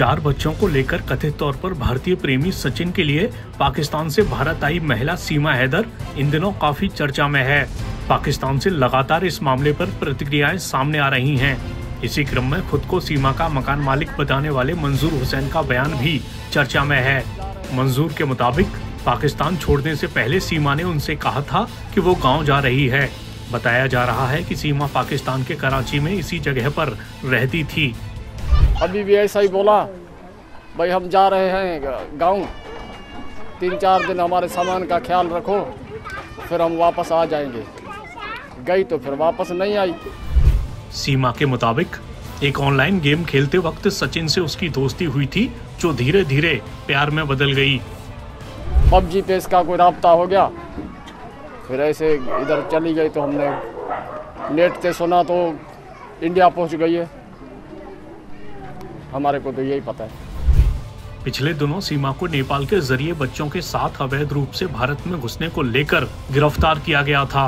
4 बच्चों को लेकर कथित तौर पर भारतीय प्रेमी सचिन के लिए पाकिस्तान से भारत आई महिला सीमा हैदर इन दिनों काफी चर्चा में है। पाकिस्तान से लगातार इस मामले पर प्रतिक्रियाएं सामने आ रही हैं। इसी क्रम में खुद को सीमा का मकान मालिक बताने वाले मंजूर हुसैन का बयान भी चर्चा में है। मंजूर के मुताबिक पाकिस्तान छोड़ने से पहले सीमा ने उनसे कहा था कि वो गाँव जा रही है। बताया जा रहा है कि सीमा पाकिस्तान के कराची में इसी जगह पर रहती थी। अभी भी ऐसा ही बोला, भाई हम जा रहे हैं गांव, 3-4 दिन हमारे सामान का ख्याल रखो, फिर हम वापस आ जाएंगे। गई तो फिर वापस नहीं आई। सीमा के मुताबिक एक ऑनलाइन गेम खेलते वक्त सचिन से उसकी दोस्ती हुई थी, जो धीरे धीरे प्यार में बदल गई। PUBG पे इसका कोई राब्ता हो गया, फिर ऐसे इधर चली गई तो हमने नेट से सुना तो इंडिया पहुंच गई है। हमारे को तो यही पता है। पिछले दिनों सीमा को नेपाल के जरिए बच्चों के साथ अवैध रूप से भारत में घुसने को लेकर गिरफ्तार किया गया था,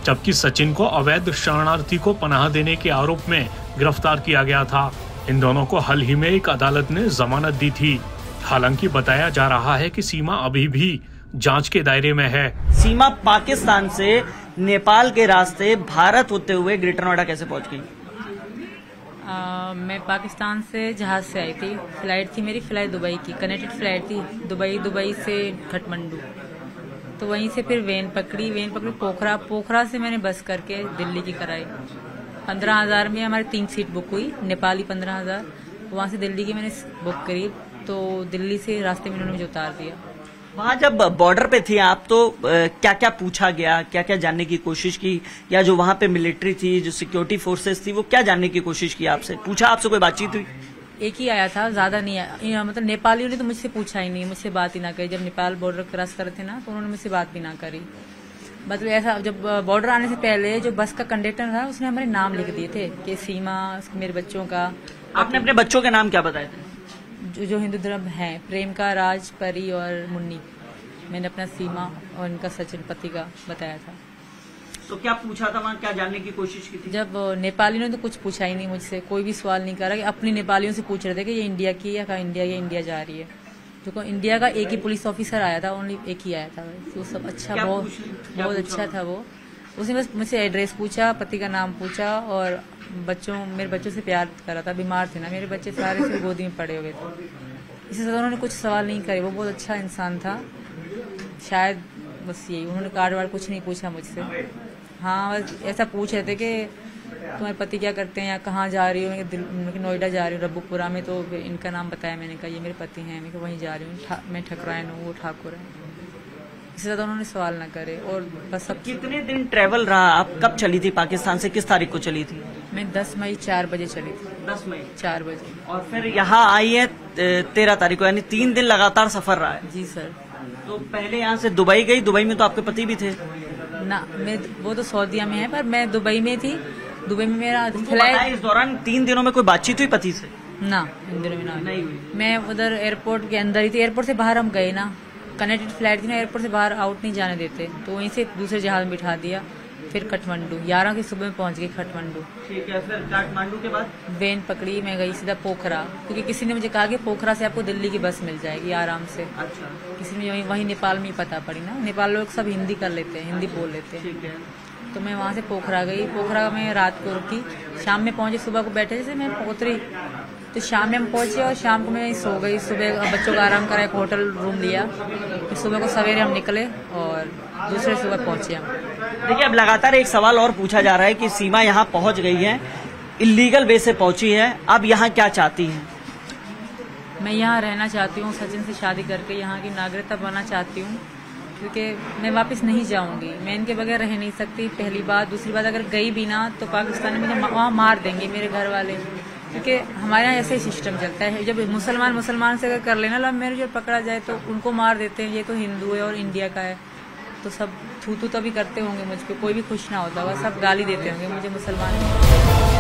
जबकि सचिन को अवैध शरणार्थी को पनाह देने के आरोप में गिरफ्तार किया गया था। इन दोनों को हाल ही में एक अदालत ने जमानत दी थी। हालांकि बताया जा रहा है कि सीमा अभी भी जांच के दायरे में है। सीमा पाकिस्तान से नेपाल के रास्ते भारत होते हुए ग्रेटर नोएडा कैसे पहुंच गई? मैं पाकिस्तान से जहाज से आई थी। फ्लाइट थी मेरी, फ्लाइट दुबई की, कनेक्टेड फ्लाइट थी, दुबई से काठमांडू। तो वहीं से फिर वेन पकड़ी पोखरा से मैंने बस करके दिल्ली की कराई। 15,000 में हमारी 3 सीट बुक हुई, नेपाली 15,000, वहाँ से दिल्ली की मैंने बुक करी। तो दिल्ली से रास्ते में उन्होंने मुझे उतार दिया। वहाँ जब बॉर्डर पे थी आप तो क्या क्या पूछा गया, क्या क्या जानने की कोशिश की, या जो वहाँ पे मिलिट्री थी, जो सिक्योरिटी फोर्सेस थी, वो क्या जानने की कोशिश की आपसे? पूछा आपसे, कोई बातचीत हुई? एक ही आया था, ज्यादा नहीं आया। मतलब नेपालियों ने तो मुझसे पूछा ही नहीं, मुझसे बात ही ना करी। जब नेपाल बॉर्डर क्रॉस कर रहे थे ना, तो उन्होंने मुझसे बात भी ना करी। मतलब ऐसा, जब बॉर्डर आने से पहले जो बस का कंडक्टर था उसने हमारे नाम लिख दिए थे कि सीमा, मेरे बच्चों का। आपने अपने बच्चों के नाम क्या बताए थे? जो हिंदू धर्म है, प्रेम का, राज, परी और मुन्नी। मैंने अपना सीमा और इनका सचिन पति का बताया था। तो क्या पूछा था वहाँ, क्या जानने की कोशिश की थी? जब नेपालियों ने तो कुछ पूछा ही नहीं मुझसे, कोई भी सवाल नहीं करा। कि अपनी नेपालियों से पूछ रहे थे कि ये इंडिया की है, इंडिया जा रही है। जो इंडिया का एक ही पुलिस ऑफिसर आया था, ओनली एक ही आया था। तो सब अच्छा, बहुत अच्छा था वो। उसने बस मुझसे एड्रेस पूछा, पति का नाम पूछा और मेरे बच्चों से प्यार करा था। बीमार थे ना मेरे बच्चे, सारे से गोदी में पड़े हुए थे। इससे ज्यादा उन्होंने कुछ सवाल नहीं करे। वो बहुत अच्छा इंसान था, शायद बस यही। उन्होंने कार्ड वार्ड कुछ नहीं पूछा मुझसे। हाँ, बस ऐसा पूछ रहे थे कि तुम्हारे पति क्या करते हैं या कहाँ जा रही हो? नोएडा जा रही हूँ, रब्बूपुरा में। तो इनका नाम बताया मैंने, कहा ये मेरे पति हैं, मैं वहीं जा रही हूँ। मैं ठकरायन हूँ, वो ठाकुर है। इससे ज्यादा उन्होंने सवाल ना करे। और बस सब। कितने दिन ट्रेवल रहा? आप कब चली थी पाकिस्तान से, किस तारीख को चली थी? मैं 10 मई 4 बजे चली थी। 10 मई 4 बजे। और फिर यहाँ आई है 13 तारीख को, यानी 3 दिन लगातार सफर रहा है। जी सर। तो पहले यहाँ से दुबई गई। दुबई में तो आपके पति भी थे ना? वो तो सऊदीया में है, पर मैं दुबई में थी। दुबई में मेरा फ्लाइट। इस दौरान 3 दिनों में कोई बातचीत हुई पति से? ना, इन दिनों में नहीं हुई। मैं उधर एयरपोर्ट के अंदर ही थी। एयरपोर्ट से बाहर हम गए ना, कनेक्टेड फ्लाइट थी ना, एयरपोर्ट से बाहर आउट नहीं जाने देते। तो वहीं से दूसरे जहाज में बिठा दिया। फिर काठमांडू 11 की सुबह में पहुंच गई काठमांडू। ठीक है। फिर काठमांडू के बाद वेन पकड़ी, मैं गई सीधा पोखरा, क्योंकि किसी ने मुझे कहा कि पोखरा से आपको दिल्ली की बस मिल जाएगी आराम से। अच्छा। किसी ने वहीं नेपाल में ही पता पड़ी ना। नेपाल लोग सब हिंदी कर लेते हैं, हिंदी बोल लेते हैं। ठीक है। तो मैं वहाँ से पोखरा गई। पोखरा में रात को रुकी, शाम में पहुंची। सुबह को बैठे जैसे मैं उतरी तो शाम में हम पहुंचे और शाम को मैं सो गई। सुबह बच्चों का आराम करा, एक होटल रूम लिया। फिर सुबह को सवेरे हम निकले और दूसरे सुबह पहुंचे हम। देखिए, अब लगातार एक सवाल और पूछा जा रहा है कि सीमा यहाँ पहुंच गई है, इलीगल वे से पहुंची है, अब यहाँ क्या चाहती हैं? मैं यहाँ रहना चाहती हूँ, सचिन से शादी करके यहाँ की नागरिकता बनना चाहती हूँ, क्योंकि मैं वापस नहीं जाऊँगी। मैं इनके बगैर रह नहीं सकती, पहली बात। दूसरी बात, अगर गई भी ना तो पाकिस्तान में मुझे वहाँ मार देंगे मेरे घर वाले, क्योंकि हमारे यहाँ ऐसे ही सिस्टम चलता है। जब मुसलमान से अगर कर लेना लव मैरिज और पकड़ा जाए तो उनको मार देते हैं। ये तो हिंदू है और इंडिया का है, तो सब थू तभी करते होंगे मुझ पे। कोई भी खुश ना होता होगा, सब गाली देते होंगे मुझे मुसलमान।